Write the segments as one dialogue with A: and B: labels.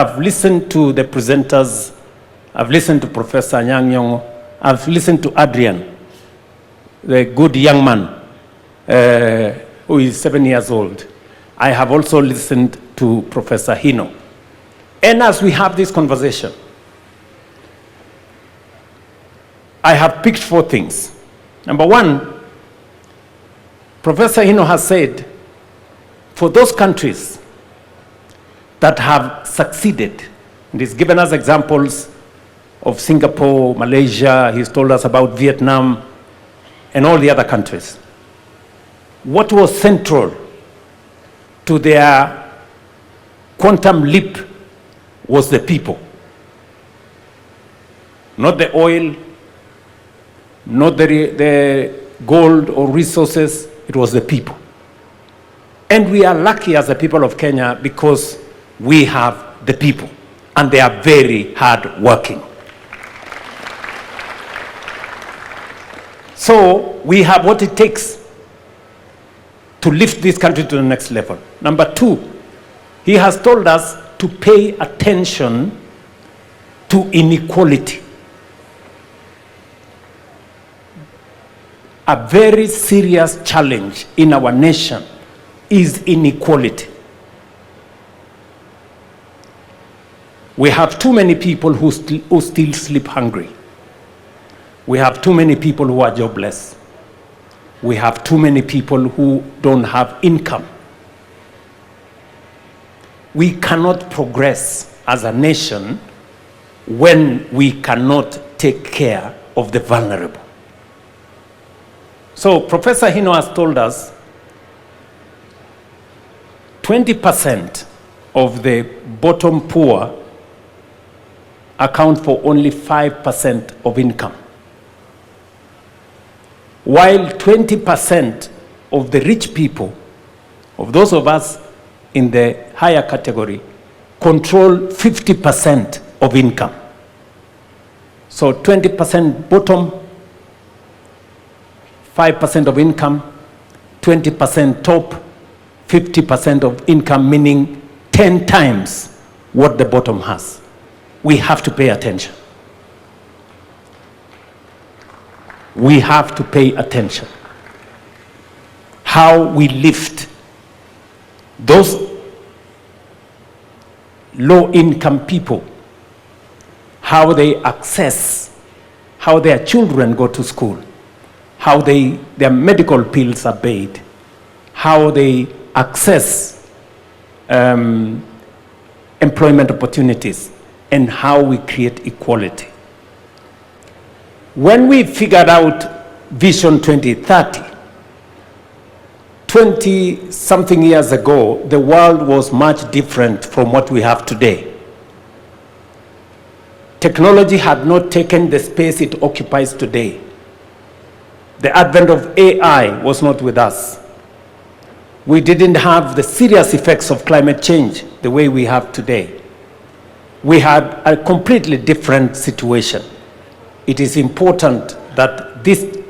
A: I've listened to the presenters, I've listened to Professor Anyang' Nyong'o, I've listened to Adrian, the good young man who is 7 years old. I have also listened to Professor Hino. And as we have this conversation, I have picked 4 things. Number 1, Professor Hino has said, for those countries that have succeeded, and he's given us examples of Singapore, Malaysia, he's told us about Vietnam, and all the other countries. What was central to their quantum leap was the people. Not the oil, not the gold or resources, it was the people. And we are lucky as the people of Kenya because we have the people, and they are very hard working. So we have what it takes to lift this country to the next level. Number 2, he has told us to pay attention to inequality. A very serious challenge in our nation is inequality. We have too many people who still sleep hungry. We have too many people who are jobless. We have too many people who don't have income. We cannot progress as a nation when we cannot take care of the vulnerable. So Professor Hino has told us 20% of the bottom poor account for only 5% of income, while 20% of the rich people, of those of us in the higher category, control 50% of income. So 20% bottom, 5% of income, 20% top, 50% of income, meaning 10 times what the bottom has. We have to pay attention. We have to pay attention. How we lift those low-income people, how they access, how their children go to school, how their medical bills are paid, how they access employment opportunities, and how we create equality. When we figured out Vision 2030, 20-something years ago, the world was much different from what we have today. Technology had not taken the space it occupies today. The advent of AI was not with us. We didn't have the serious effects of climate change the way we have today. We had a completely different situation. It is important that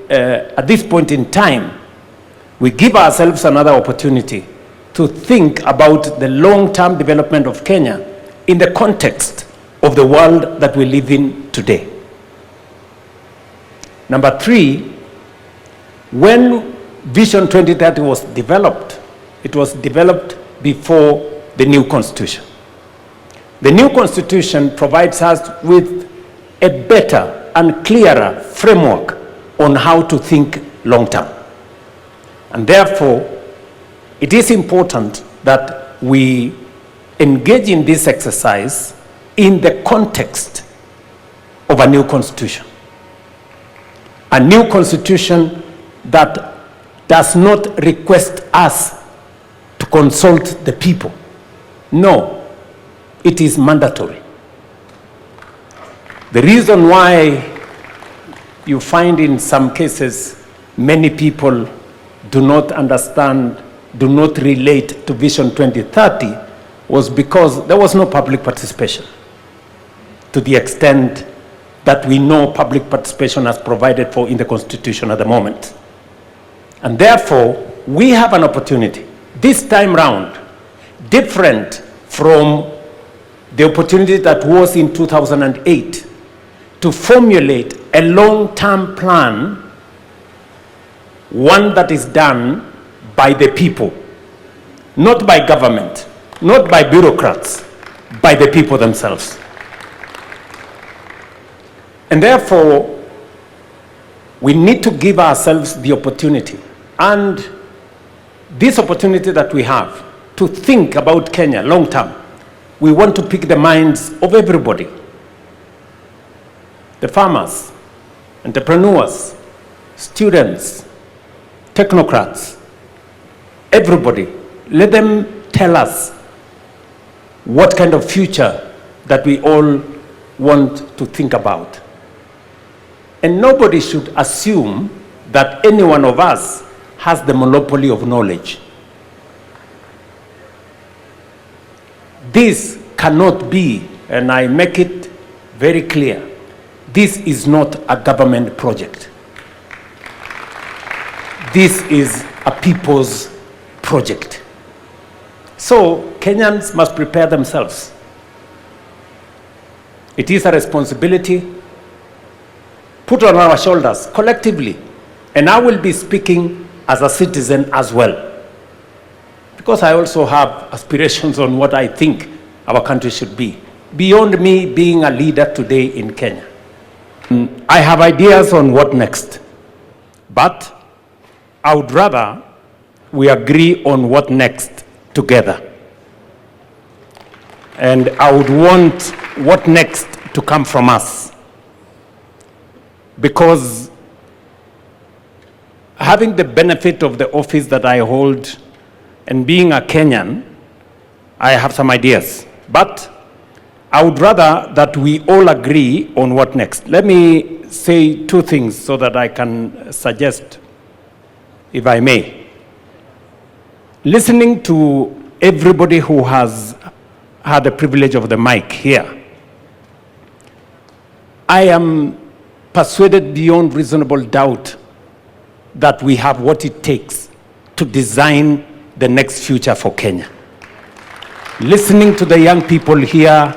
A: at this point in time, we give ourselves another opportunity to think about the long-term development of Kenya in the context of the world that we live in today. Number 3, when Vision 2030 was developed, it was developed before the new constitution. The new constitution provides us with a better and clearer framework on how to think long-term. And therefore, it is important that we engage in this exercise in the context of a new constitution. A new constitution that does not request us to consult the people. No, it is mandatory. The reason why you find in some cases many people do not understand, do not relate to Vision 2030 was because there was no public participation to the extent that we know public participation as provided for in the Constitution at the moment. And therefore, we have an opportunity this time round, different from the opportunity that was in 2008 to formulate a long-term plan, one that is done by the people, not by government, not by bureaucrats, by the people themselves. And therefore, we need to give ourselves the opportunity, and this opportunity that we have to think about Kenya long term. We want to pick the minds of everybody, the farmers, entrepreneurs, students, technocrats, everybody. Let them tell us what kind of future that we all want to think about. And nobody should assume that any one of us has the monopoly of knowledge. This cannot be, and I make it very clear, this is not a government project. This is a people's project. So Kenyans must prepare themselves. It is a responsibility put on our shoulders collectively. And I will be speaking as a citizen as well, because I also have aspirations on what I think our country should be, beyond me being a leader today in Kenya. I have ideas on what next, but I would rather we agree on what next together. And I would want what next to come from us, because having the benefit of the office that I hold and being a Kenyan, I have some ideas. But I would rather that we all agree on what next. Let me say two things so that I can suggest, if I may. Listening to everybody who has had the privilege of the mic here, I am persuaded beyond reasonable doubt that we have what it takes to design the next future for Kenya. Listening to the young people here,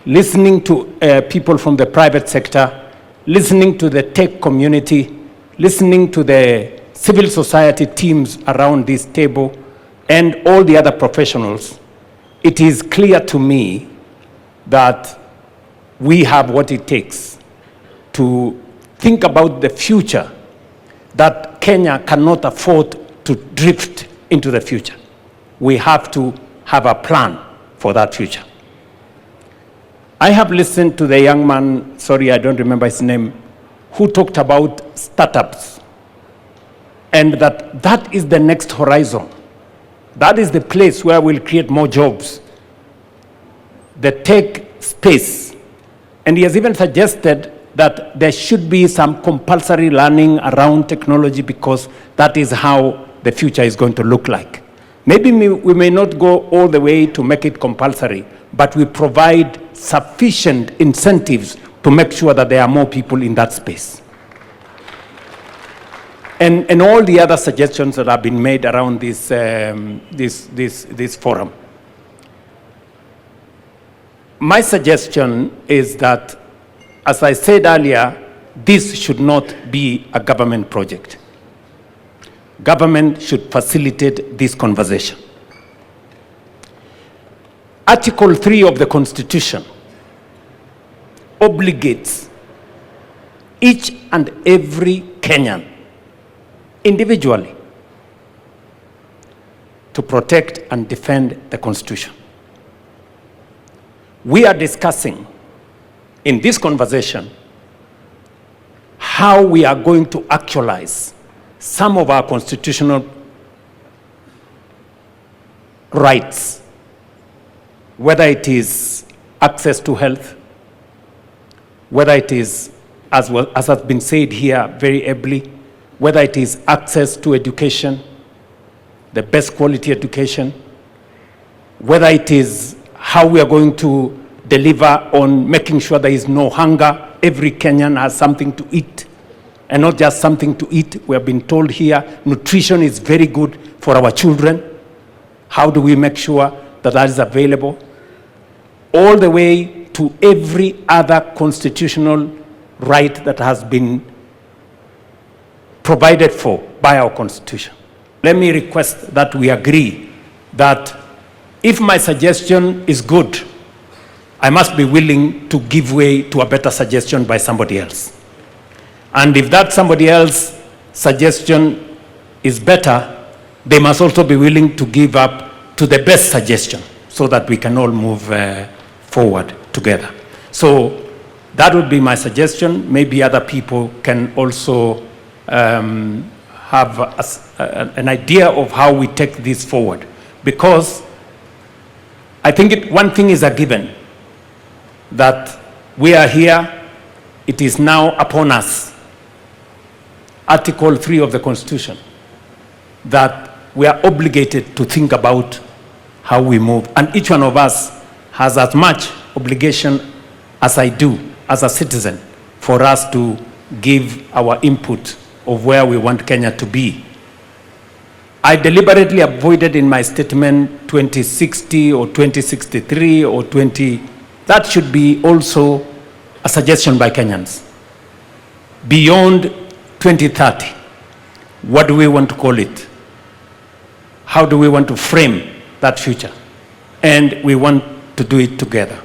A: listening to people from the private sector, listening to the tech community, listening to the civil society teams around this table, and all the other professionals, it is clear to me that we have what it takes to think about the future, that Kenya cannot afford to drift into the future. We have to have a plan for that future. I have listened to the young man, sorry, I don't remember his name, who talked about startups, and that is the next horizon. That is the place where we'll create more jobs, the tech space. And he has even suggested that there should be some compulsory learning around technology, because that is how the future is going to look like. Maybe we may not go all the way to make it compulsory, but we provide sufficient incentives to make sure that there are more people in that space. And all the other suggestions that have been made around this forum. My suggestion is that, as I said earlier, this should not be a government project. Government should facilitate this conversation. Article 3 of the Constitution obligates each and every Kenyan individually to protect and defend the Constitution. We are discussing in this conversation how we are going to actualize some of our constitutional rights, whether it is access to health, whether it is, as has been said here very ably, whether it is access to education, the best quality education, whether it is how we are going to deliver on making sure there is no hunger, every Kenyan has something to eat, and not just something to eat. We have been told here nutrition is very good for our children. How do we make sure that that is available? all the way to every other constitutional right that has been provided for by our Constitution. Let me request that we agree that if my suggestion is good, I must be willing to give way to a better suggestion by somebody else. And if that somebody else's suggestion is better, they must also be willing to give up to the best suggestion so that we can all move forward together. So that would be my suggestion. Maybe other people can also have an idea of how we take this forward. Because I think one thing is a given, that we are here, it is now upon us, Article 3 of the Constitution, that we are obligated to think about how we move. And each one of us has as much obligation as I do as a citizen for us to give our input of where we want Kenya to be. I deliberately avoided in my statement 2060 or 2063 or 20. That should be also a suggestion by Kenyans. Beyond 2030, what do we want to call it? How do we want to frame that future? And we want to do it together.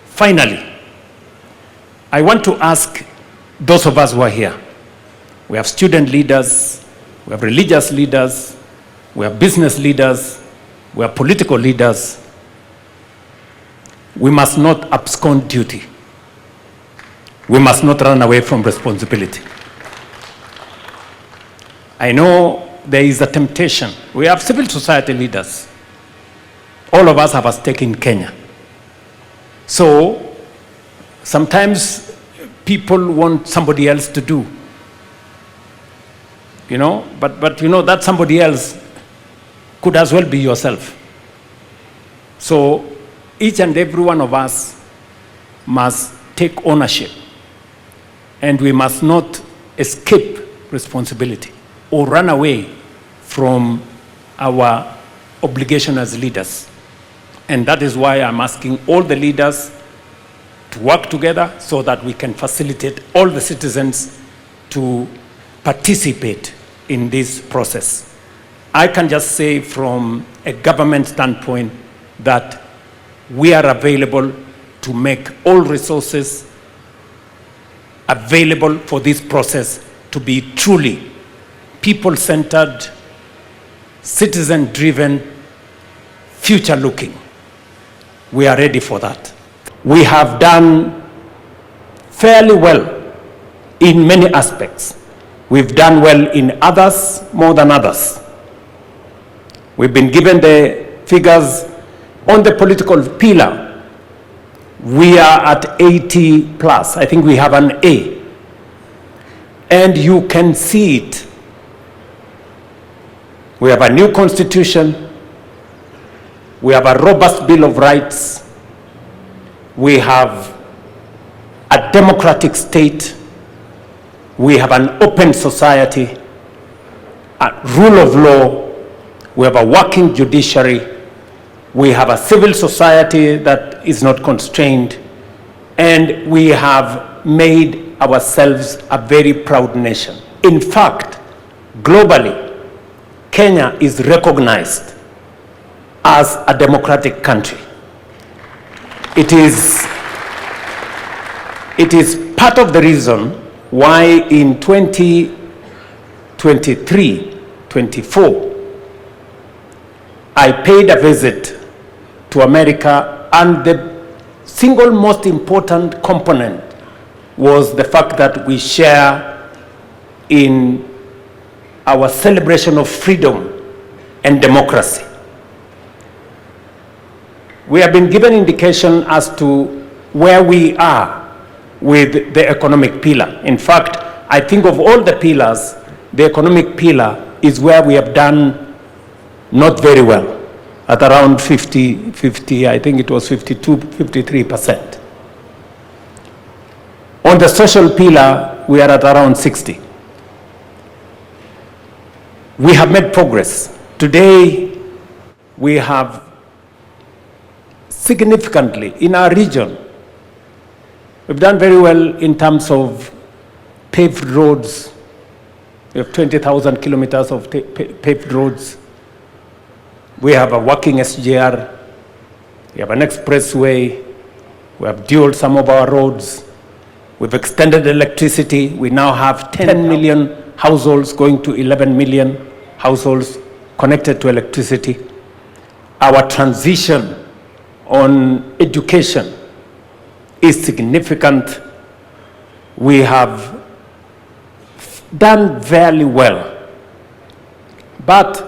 A: Finally, I want to ask those of us who are here. We have student leaders, we have religious leaders, we have business leaders, we have political leaders. We must not abscond duty. We must not run away from responsibility. I know there is a temptation. We have civil society leaders. All of us have a stake in Kenya. So sometimes people want somebody else to do. But that somebody else could as well be yourself. So each and every one of us must take ownership, and we must not escape responsibility or run away from our obligation as leaders. And that is why I'm asking all the leaders to work together so that we can facilitate all the citizens to participate in this process. I can just say from a government standpoint that we are available to make all resources available for this process to be truly people-centered, citizen-driven, future-looking. We are ready for that. We have done fairly well in many aspects. We've done well in others more than others. We've been given the figures on the political pillar. We are at 80 plus. I think we have an A. And you can see it. We have a new constitution. We have a robust Bill of Rights. We have a democratic state. We have an open society, a rule of law. We have a working judiciary. We have a civil society that is not constrained. And we have made ourselves a very proud nation. In fact, globally, Kenya is recognized as a democratic country. It is part of the reason why in 2023-24, I paid a visit to America, and the single most important component was the fact that we share in our celebration of freedom and democracy. We have been given indication as to where we are with the economic pillar. In fact, I think of all the pillars, the economic pillar is where we have done not very well, at around 50, I think it was 52, 53%. On the social pillar, we are at around 60. We have made progress. Today, we have significantly in our region. We've done very well in terms of paved roads. We have 20,000 kilometers of paved roads. We have a working SGR. We have an expressway. We have dualed some of our roads. We've extended electricity. We now have 10 million households going to 11 million households connected to electricity. Our transition on education is significant. We have done very well. But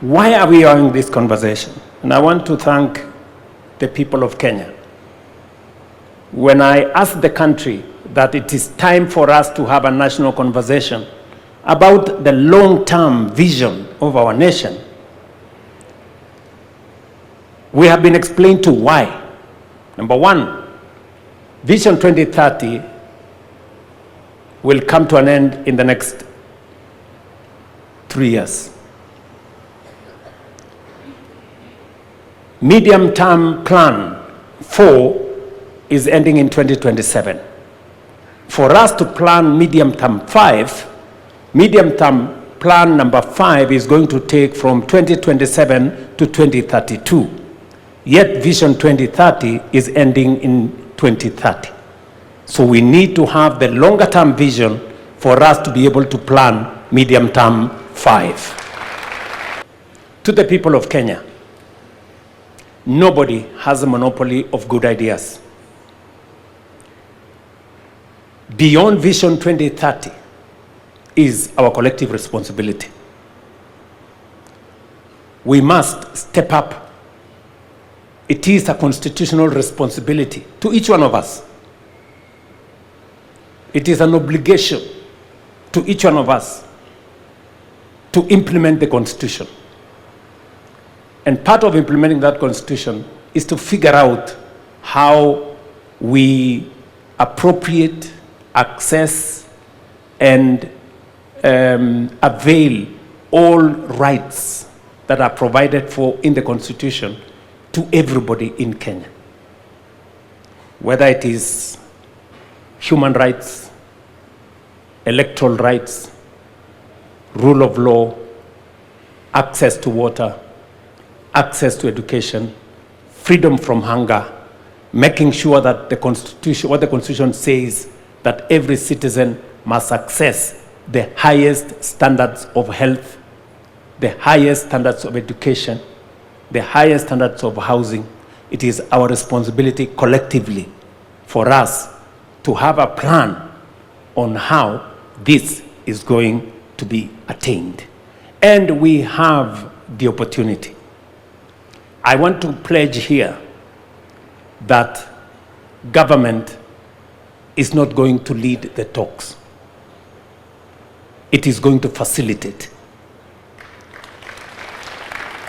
A: why are we having this conversation? And I want to thank the people of Kenya. When I asked the country that it is time for us to have a national conversation about the long-term vision of our nation, we have been explained to why. Number one, Vision 2030 will come to an end in the next 3 years. Medium-term plan 4 is ending in 2027. For us to plan medium-term 5, medium-term plan number 5 is going to take from 2027 to 2032. Yet Vision 2030 is ending in 2030. So we need to have the longer-term vision for us to be able to plan medium-term 5. To the people of Kenya, nobody has a monopoly of good ideas. Beyond Vision 2030 is our collective responsibility. We must step up. It is a constitutional responsibility to each one of us. It is an obligation to each one of us to implement the Constitution. And part of implementing that Constitution is to figure out how we appropriate, access, and avail all rights that are provided for in the Constitution to everybody in Kenya. Whether it is human rights, electoral rights, rule of law, access to water, access to education, freedom from hunger, making sure that the Constitution, what the Constitution says, that every citizen must access the highest standards of health, the highest standards of education, the highest standards of housing. It is our responsibility collectively for us to have a plan on how this is going to be attained. And we have the opportunity. I want to pledge here that government is not going to lead the talks. It is going to facilitate.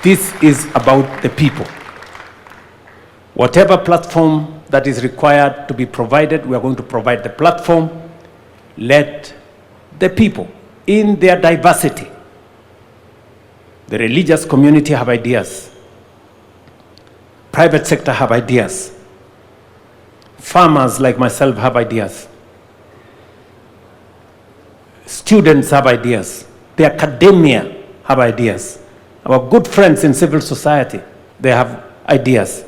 A: This is about the people. Whatever platform that is required to be provided, we are going to provide the platform. Let the people, in their diversity, the religious community have ideas, private sector have ideas, farmers like myself have ideas, students have ideas, the academia have ideas, our good friends in civil society, they have ideas.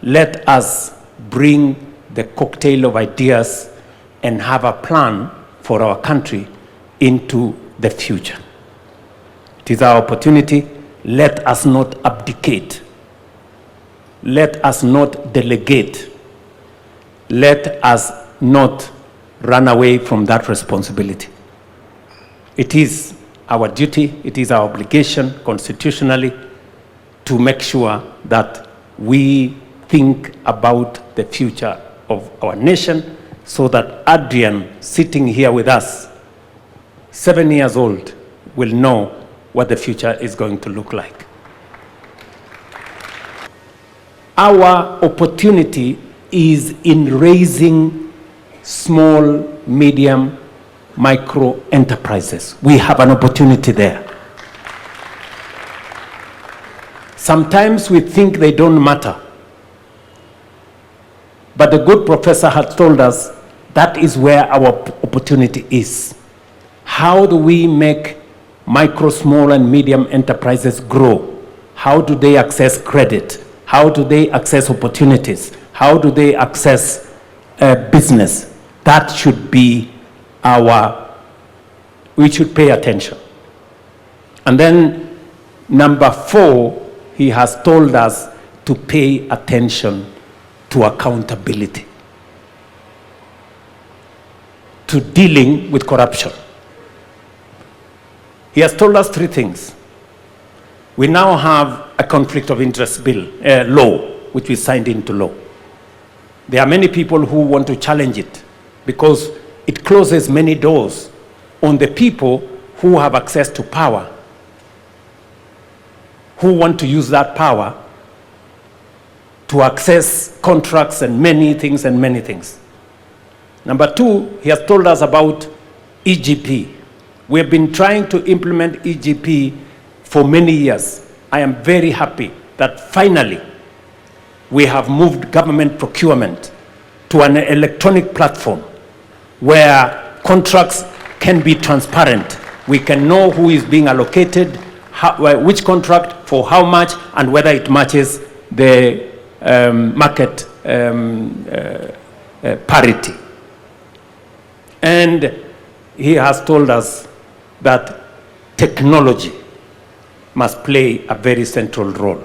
A: Let us bring the cocktail of ideas and have a plan for our country into the future. It is our opportunity. Let us not abdicate. Let us not delegate. Let us not run away from that responsibility. It is our duty, it is our obligation constitutionally to make sure that we think about the future of our nation so that Adrian, sitting here with us, 7 years old, will know what the future is going to look like. Our opportunity is in raising small, medium, micro enterprises. We have an opportunity there. Sometimes we think they don't matter. But the good professor has told us that is where our opportunity is. How do we make micro, small, and medium enterprises grow? How do they access credit? How do they access opportunities? How do they access business? That should be we should pay attention. And then number 4, he has told us to pay attention to accountability, to dealing with corruption. He has told us 3 things. We now have a conflict of interest law, which we signed into law. There are many people who want to challenge it because it closes many doors on the people who have access to power, who want to use that power to access contracts and many things and many things. Number 2, he has told us about EGP. We have been trying to implement EGP for many years. I am very happy that finally we have moved government procurement to an electronic platform where contracts can be transparent. We can know who is being allocated, which contract, for how much, and whether it matches the market parity. And he has told us that technology must play a very central role.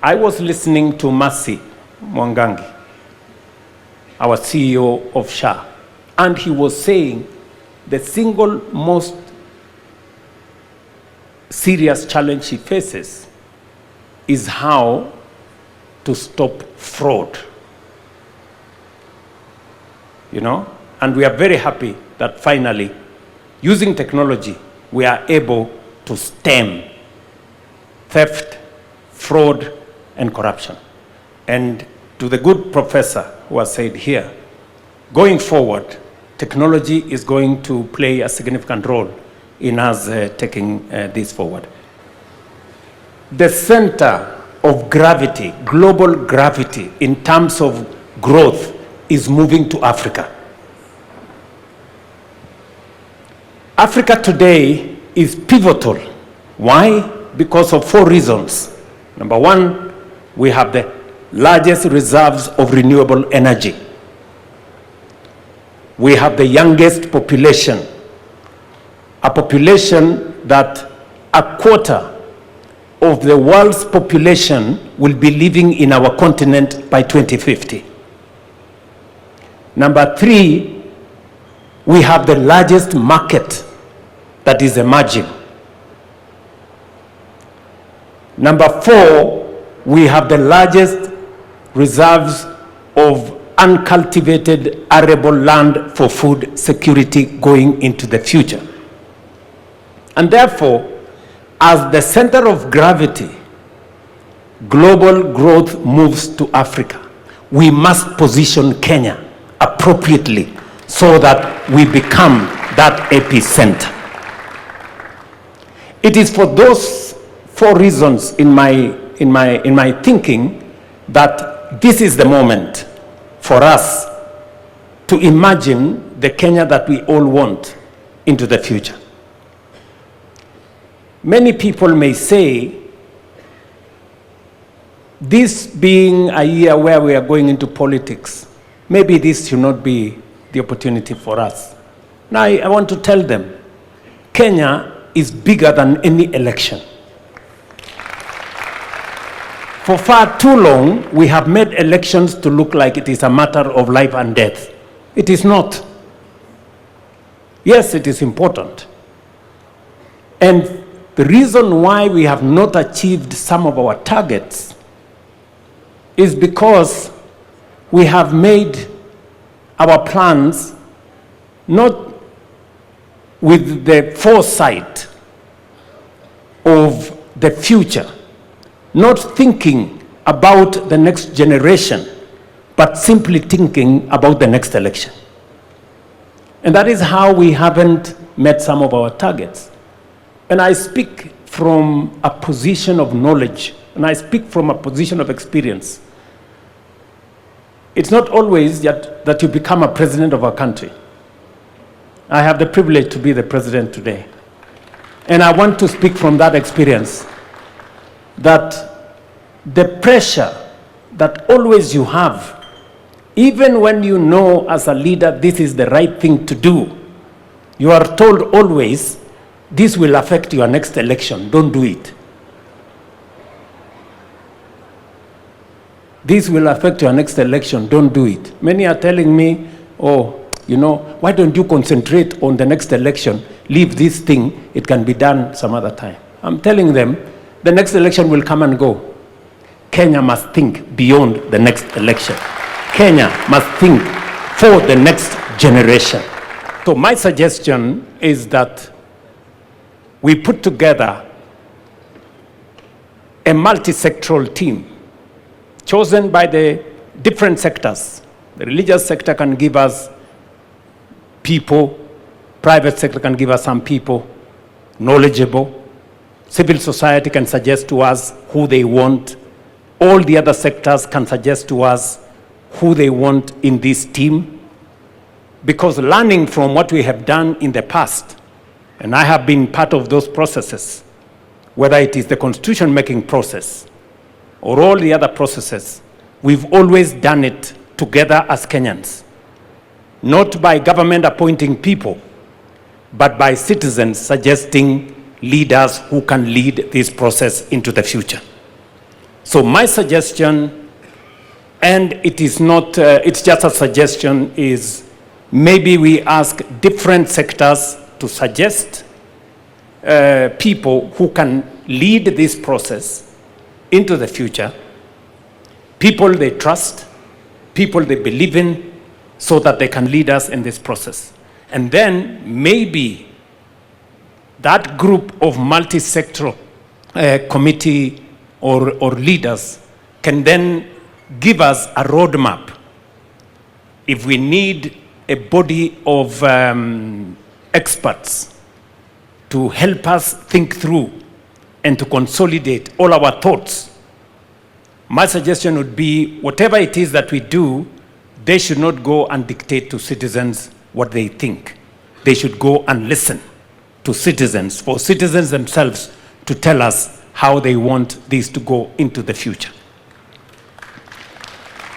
A: I was listening to Mercy Mwangangi, our CEO of SHA, and he was saying the single most serious challenge he faces is how to stop fraud. You know? And we are very happy that finally, using technology, we are able to stem theft, fraud, and corruption. And to the good professor who has said here, going forward, technology is going to play a significant role in us taking this forward. The center of gravity, global gravity, in terms of growth, is moving to Africa. Africa today is pivotal. Why? Because of 4 reasons. Number 1, we have the largest reserves of renewable energy. We have the youngest population, a population that a quarter of the world's population will be living in our continent by 2050. Number 3, we have the largest market that is emerging. Number 4, we have the largest reserves of uncultivated arable land for food security going into the future. And therefore, as the center of gravity, global growth moves to Africa. We must position Kenya appropriately so that we become that epicenter. It is for those 4 reasons in my thinking that this is the moment for us to imagine the Kenya that we all want into the future. Many people may say, this being a year where we are going into politics, maybe this should not be the opportunity for us. Now, I want to tell them, Kenya is bigger than any election. For far too long, we have made elections to look like it is a matter of life and death. It is not. Yes, it is important. And the reason why we have not achieved some of our targets is because we have made our plans not with the foresight of the future, not thinking about the next generation, but simply thinking about the next election. And that is how we haven't met some of our targets. And I speak from a position of knowledge, and I speak from a position of experience. It's not always that you become a president of a country. I have the privilege to be the president today. And I want to speak from that experience, that the pressure that always you have, even when you know as a leader this is the right thing to do, you are told always, this will affect your next election, don't do it. This will affect your next election, don't do it. Many are telling me, oh, you know, why don't you concentrate on the next election? Leave this thing, it can be done some other time. I'm telling them, the next election will come and go. Kenya must think beyond the next election. Kenya must think for the next generation. So my suggestion is that we put together a multi-sectoral team chosen by the different sectors. The religious sector can give us people, private sector can give us some people, knowledgeable. Civil society can suggest to us who they want. All the other sectors can suggest to us who they want in this team. Because learning from what we have done in the past, and I have been part of those processes, whether it is the constitution-making process or all the other processes, we've always done it together as Kenyans. Not by government appointing people, but by citizens suggesting leaders who can lead this process into the future. So my suggestion, and it is not, it's just a suggestion, is maybe we ask different sectors to suggest people who can lead this process into the future, people they trust, people they believe in, so that they can lead us in this process. And then maybe that group of multi-sectoral committee or leaders can then give us a roadmap. If we need a body of experts to help us think through and to consolidate all our thoughts, my suggestion would be whatever it is that we do, they should not go and dictate to citizens what they think. They should go and listen to citizens, for citizens themselves to tell us how they want this to go into the future.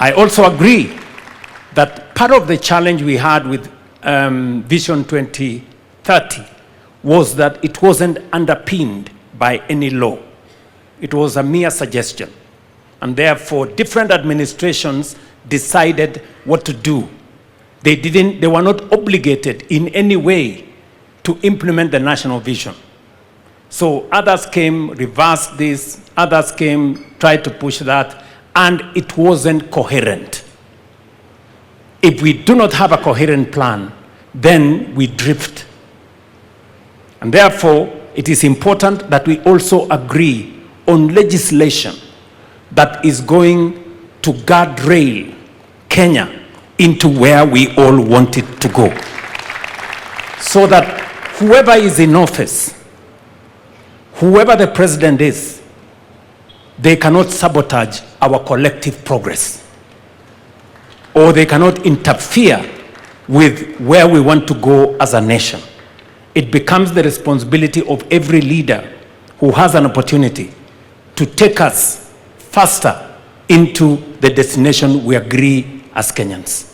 A: I also agree that part of the challenge we had with Vision 2030 was that it wasn't underpinned by any law. It was a mere suggestion. And therefore, different administrations decided what to do. They were not obligated in any way to implement the national vision. So others came, reversed this, others came, tried to push that, and it wasn't coherent. If we do not have a coherent plan, then we drift. And therefore, it is important that we also agree on legislation that is going to guardrail Kenya into where we all want it to go. So that whoever is in office, whoever the president is, they cannot sabotage our collective progress, or they cannot interfere with where we want to go as a nation. It becomes the responsibility of every leader who has an opportunity to take us faster into the destination we agree as Kenyans.